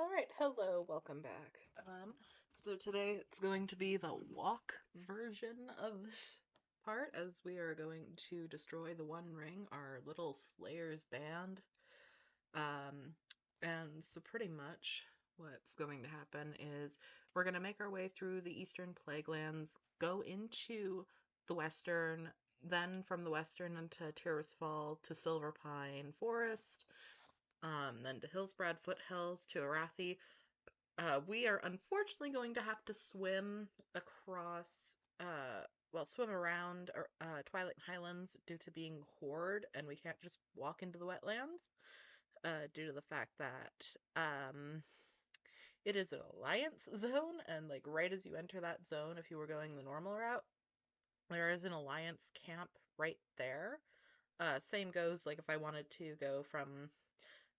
Alright, hello, welcome back. So today it's going to be the walk version of this part, as we are going to destroy the One Ring, our little Slayer's band. And so pretty much what's going to happen is we're going to make our way through the Eastern Plaguelands, go into the Western, then from the Western into Tirisfal to Silverpine Forest, then to Hillsbrad Foothills to Arathi. We are unfortunately going to have to swim across, swim around Twilight Highlands due to being Horde, and we can't just walk into the wetlands, due to the fact that, it is an alliance zone, and, like, right as you enter that zone, if you were going the normal route, there is an alliance camp right there. Same goes, like, if I wanted to go from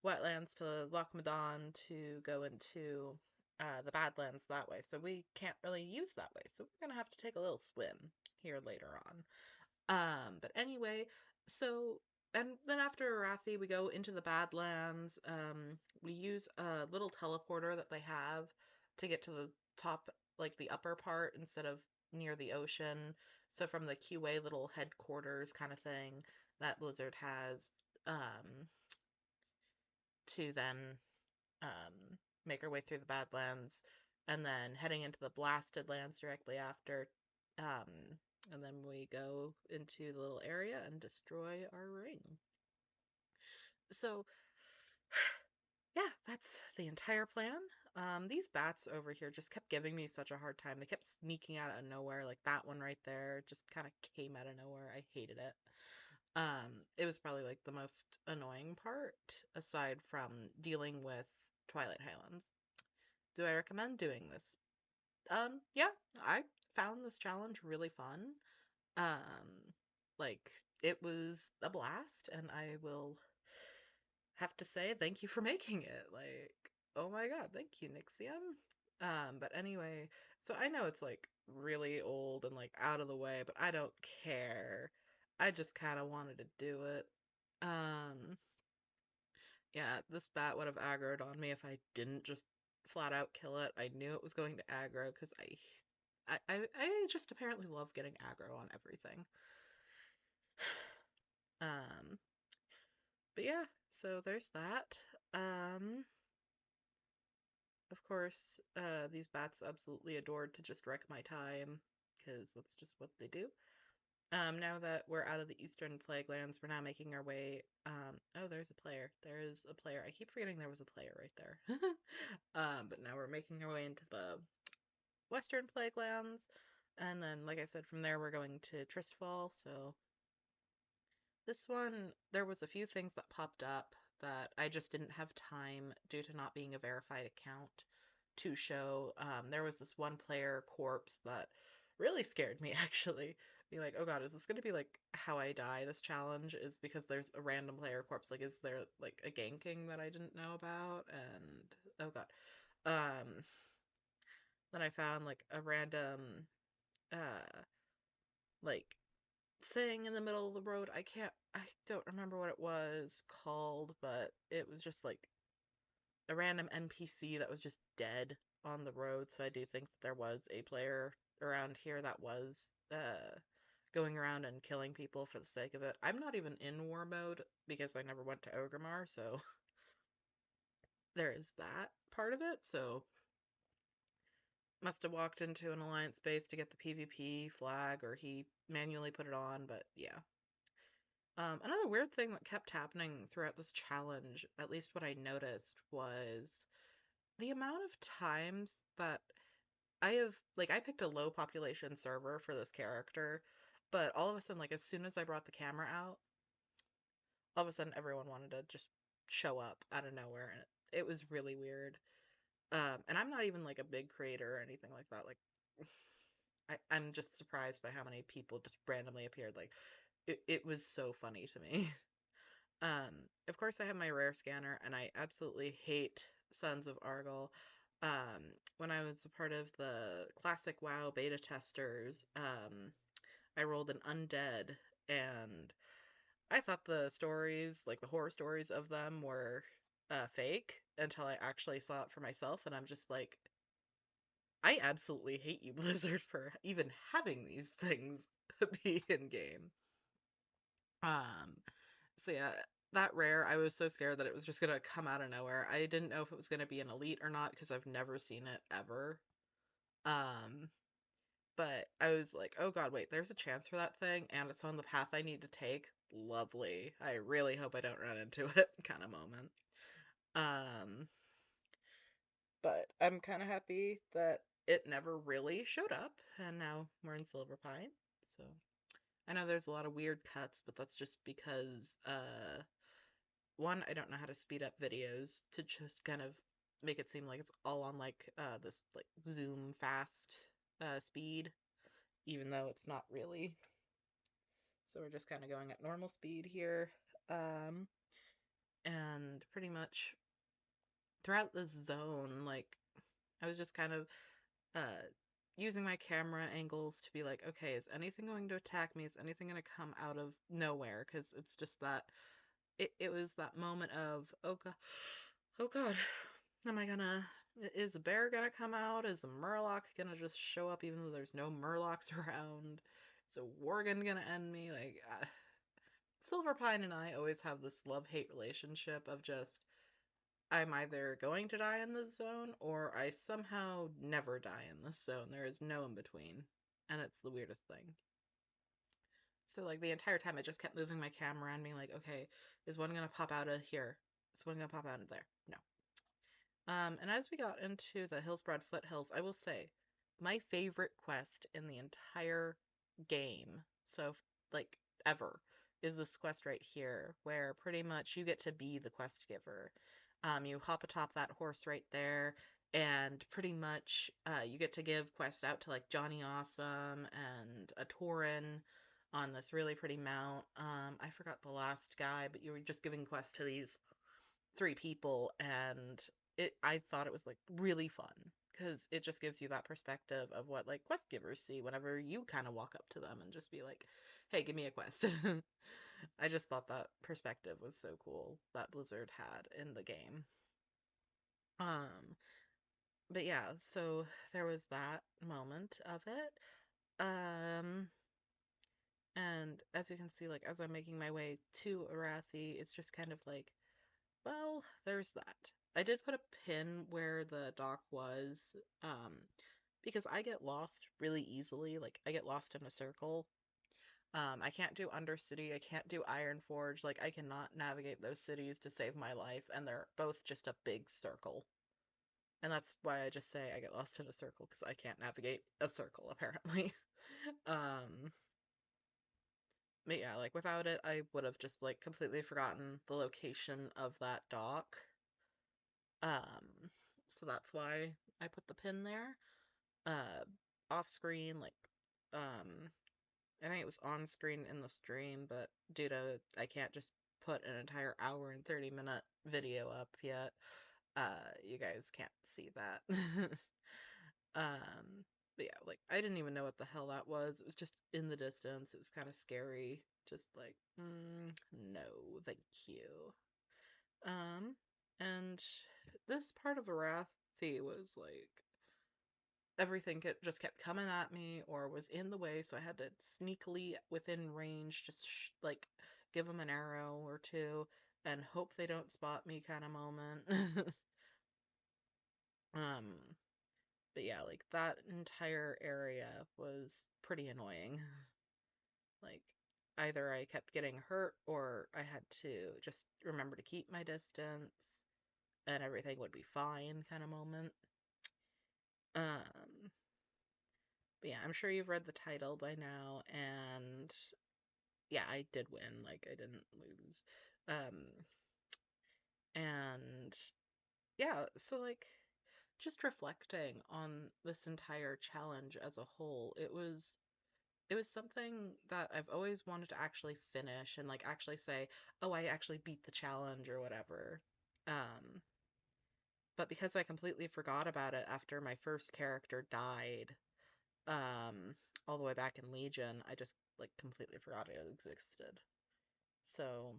wetlands to Loch Madon to go into the Badlands that way. So we can't really use that way. So we're going to have to take a little swim here later on. But anyway, so, and then after Arathi, we go into the Badlands. We use a little teleporter that they have to get to the top, like the upper part, instead of near the ocean. So from the QA little headquarters kind of thing that Blizzard has, to then make our way through the Badlands, and then heading into the Blasted Lands directly after. And then we go into the little area and destroy our ring. So, yeah, that's the entire plan. These bats over here just kept giving me such a hard time. They kept sneaking out of nowhere, like that one right there just kind of came out of nowhere. I hated it. It was probably like the most annoying part, aside from dealing with Twilight Highlands. Do I recommend doing this? Yeah, I found this challenge really fun. Um, like, it was a blast, and I will have to say thank you for making it. Like, oh my god, thank you, Nixxiom. But anyway, so I know it's like really old and like out of the way, but I don't care. I just kind of wanted to do it. Um, yeah, this bat would have aggroed on me if I didn't just flat out kill it. I knew it was going to aggro because I just apparently love getting aggro on everything. Um, but yeah, so there's that. Um, of course, these bats absolutely adored to just wreck my time, because that's just what they do. Now that we're out of the Eastern Plaguelands, we're now making our way. Oh, there's a player. There's a player. I keep forgetting there was a player right there. But now we're making our way into the Western Plaguelands, and then, like I said, from there we're going to Tristfall. So this one, there was a few things that popped up that I just didn't have time, due to not being a verified account, to show. There was this one player corpse that really scared me, actually. Being like, oh god, is this going to be like how I die this challenge? Is because there's a random player corpse. Like, is there like a ganking that I didn't know about? And oh god. Um, then I found like a random uh like thing in the middle of the road. I don't remember what it was called, but it was just like a random NPC that was just dead on the road. So I do think that there was a player around here that was going around and killing people for the sake of it. I'm not even in war mode because I never went to Orgrimmar, so there is that part of it. So must have walked into an alliance base to get the PvP flag, or he manually put it on, but yeah. Another weird thing that kept happening throughout this challenge, at least what I noticed, was the amount of times that I picked a low population server for this character, but all of a sudden, like, as soon as I brought the camera out, all of a sudden everyone wanted to just show up out of nowhere, and it was really weird. And I'm not even like a big creator or anything like that. Like, I'm just surprised by how many people just randomly appeared. Like, it was so funny to me. Of course, I have my rare scanner, and I absolutely hate Sons of Argyle. When I was a part of the classic WoW beta testers, I rolled an undead, and I thought the stories, like the horror stories of them, were fake, until I actually saw it for myself, and I'm just like, I absolutely hate you, Blizzard, for even having these things be in game. Um, so yeah, that rare, I was so scared that it was just gonna come out of nowhere. I didn't know if it was gonna be an elite or not because I've never seen it ever. Um, but I was like, oh god, wait, there's a chance for that thing, and it's on the path I need to take. Lovely. I really hope I don't run into it kind of moment. Um, but I'm kind of happy that it never really showed up, and now we're in Silver Pine. So I know there's a lot of weird cuts, but that's just because one, I don't know how to speed up videos to just kind of make it seem like it's all on like this like zoom fast speed, even though it's not really. So we're just kind of going at normal speed here. Um, and pretty much throughout this zone, like I was just kind of uh using my camera angles to be like, okay, is anything going to attack me? Is anything going to come out of nowhere? Because it's just that it was that moment of, oh god, am I gonna, is a bear gonna come out? Is a murloc gonna just show up even though there's no murlocs around? Is a worgen gonna end me? Like, Silverpine and I always have this love-hate relationship of just, I'm either going to die in this zone or I somehow never die in this zone. There is no in between. And it's the weirdest thing. So, like, the entire time I just kept moving my camera and being like, okay, is one gonna pop out of here? Is one gonna pop out of there? No. And as we got into the Hillsbrad Foothills, I will say, my favorite quest in the entire game, so like ever, is this quest right here, where pretty much you get to be the quest giver. You hop atop that horse right there, and pretty much you get to give quests out to like Johnny Awesome and a Tauren on this really pretty mount. I forgot the last guy, but you were just giving quests to these three people, and I thought it was like really fun because it just gives you that perspective of what like quest givers see whenever you kind of walk up to them and just be like, hey, give me a quest. I just thought that perspective was so cool that Blizzard had in the game. um but yeah, so there was that moment of it. And as you can see, like as I'm making my way to Arathi, it's just kind of like, well, there's that. I did put a pin where the dock was, because I get lost really easily. Like, I get lost in a circle. I can't do Undercity, I can't do Ironforge, like, I cannot navigate those cities to save my life, and they're both just a big circle. And that's why I just say I get lost in a circle, because I can't navigate a circle, apparently. um, but yeah, like, without it, I would have just, like, completely forgotten the location of that dock. So that's why I put the pin there. Uh, Off screen, like, um, I think it was on screen in the stream, but due to I can't just put an entire hour and 30-minute video up yet, you guys can't see that. But yeah, like, I didn't even know what the hell that was. It was just in the distance. It was kind of scary. Just like, no, thank you. Um, and this part of Arathi was like everything just kept coming at me or was in the way, so I had to sneakily within range just like give them an arrow or two and hope they don't spot me kind of moment. um, but yeah, like that entire area was pretty annoying. Like either I kept getting hurt or I had to just remember to keep my distance and everything would be fine kind of moment. Um, but yeah, I'm sure you've read the title by now, and yeah, I did win. Like, I didn't lose. Um, and yeah, so like, just reflecting on this entire challenge as a whole, it was something that I've always wanted to actually finish and like actually say, oh, I actually beat the challenge or whatever. Um, but because I completely forgot about it after my first character died, um, all the way back in Legion, I just like completely forgot it existed. So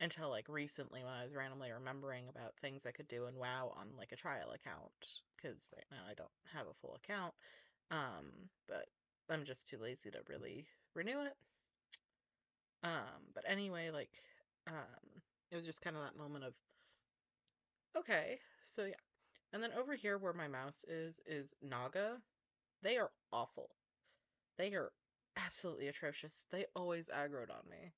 until like recently when I was randomly remembering about things I could do in WoW on like a trial account, because right now I don't have a full account. But I'm just too lazy to really renew it. But anyway, like, it was just kind of that moment of, okay, so yeah. And then over here where my mouse is Naga. They are awful. They are absolutely atrocious. They always aggroed on me.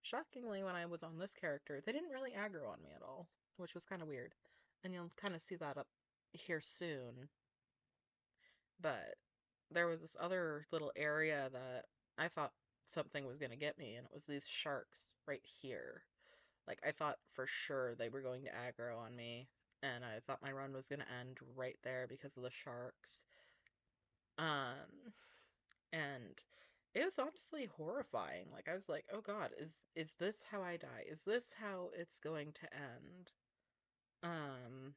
Shockingly, when I was on this character, they didn't really aggro on me at all, which was kind of weird. And you'll kind of see that up here soon. But there was this other little area that I thought something was going to get me, and it was these sharks right here. Like, I thought for sure they were going to aggro on me, and I thought my run was going to end right there because of the sharks. Um, and it was honestly horrifying. Like, I was like, oh God, is this how I die? Is this how it's going to end? Um,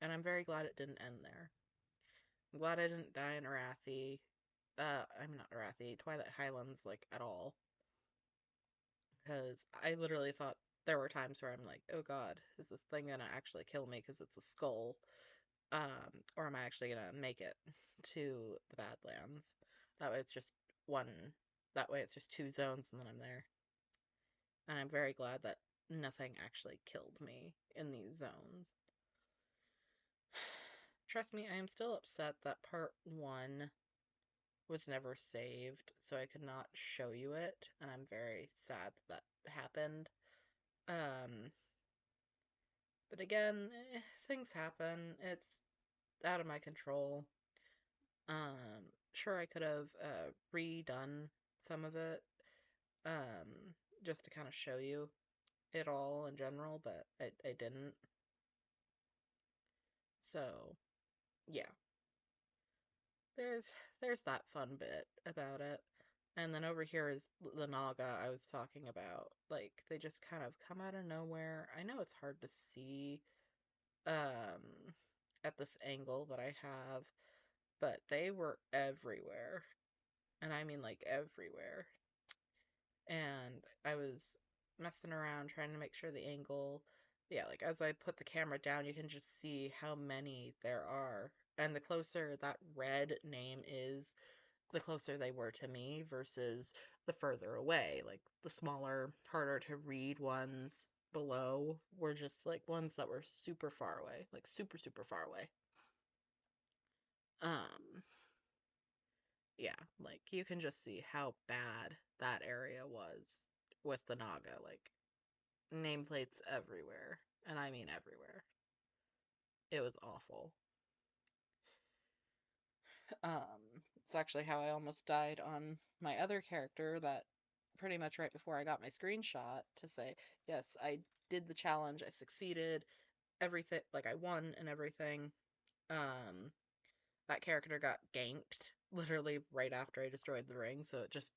and I'm very glad it didn't end there. I'm glad I didn't die in Arathi. I'm not Arathi, Twilight Highlands, like, at all. Because I literally thought there were times where I'm like, oh God, is this thing gonna actually kill me because it's a skull? Or am I actually gonna make it to the Badlands? That way it's just one, that way it's just two zones and then I'm there. And I'm very glad that nothing actually killed me in these zones. Trust me, I am still upset that part 1 was never saved, so I could not show you it, and I'm very sad that that happened. Um, but again, things happen. It's out of my control. Sure, I could have redone some of it, just to kind of show you it all in general, but I didn't. So, yeah, there's there's that fun bit about it. And then over here is the Naga I was talking about. Like, they just kind of come out of nowhere. I know it's hard to see um at this angle that I have, but they were everywhere. And I mean like everywhere. And I was messing around trying to make sure the angle, yeah, like as I put the camera down, you can just see how many there are. And the closer that red name is, the closer they were to me versus the further away. Like the smaller, harder to read ones below were just like ones that were super far away, like super, super far away. Um, yeah, like you can just see how bad that area was with the Naga. Like nameplates everywhere, and I mean everywhere. It was awful. It's actually how I almost died on my other character that pretty much right before I got my screenshot to say, yes, I did the challenge, I succeeded, everything, like I won and everything. Um, that character got ganked literally right after I destroyed the ring, so it just,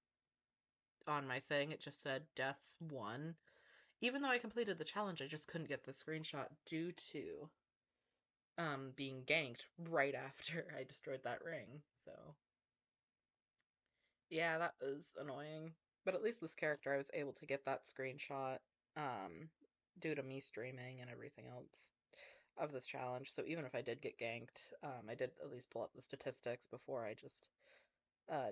on my thing, it just said deaths won. Even though I completed the challenge, I just couldn't get the screenshot due to being ganked right after I destroyed that ring. So yeah, that was annoying. But at least this character I was able to get that screenshot um due to me streaming and everything else of this challenge. So even if I did get ganked, I did at least pull up the statistics before I just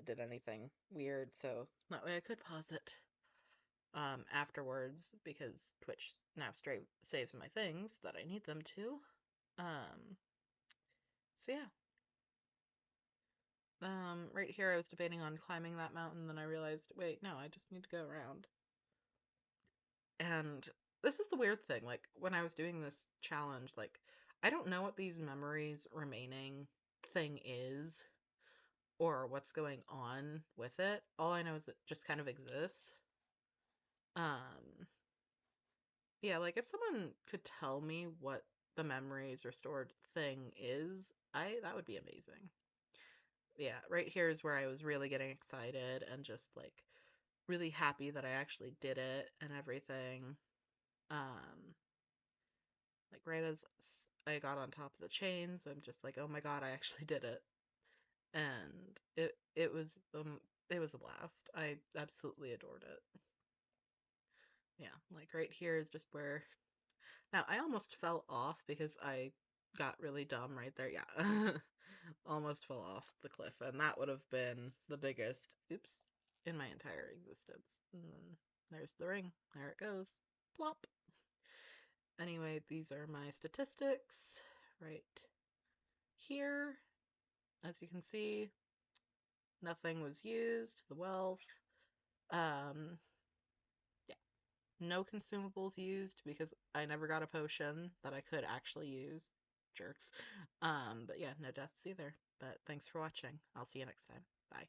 did anything weird. So that way I could pause it afterwards because Twitch now straight saves my things that I need them to. Um, so yeah, right here I was debating on climbing that mountain, then I realized, wait, no, I just need to go around. And this is the weird thing, like, when I was doing this challenge, like, I don't know what these memories remaining thing is, or what's going on with it. All I know is it just kind of exists. Um, yeah, like, if someone could tell me what the memories restored thing is, that would be amazing. Yeah, right here is where I was really getting excited and just like really happy that I actually did it and everything. Um, like right as I got on top of the chains, I'm just like, oh my God, I actually did it. And it was a blast. I absolutely adored it. Yeah, like right here is just where. Now, I almost fell off because I got really dumb right there. Yeah. Almost fell off the cliff, and that would have been the biggest oops in my entire existence. And then there's the ring. There it goes. Plop. Anyway, these are my statistics right here. As you can see, nothing was used. The wealth. Um, yeah, no consumables used because I never got a potion that I could actually use. Jerks. But yeah, no deaths either. But thanks for watching. I'll see you next time. Bye.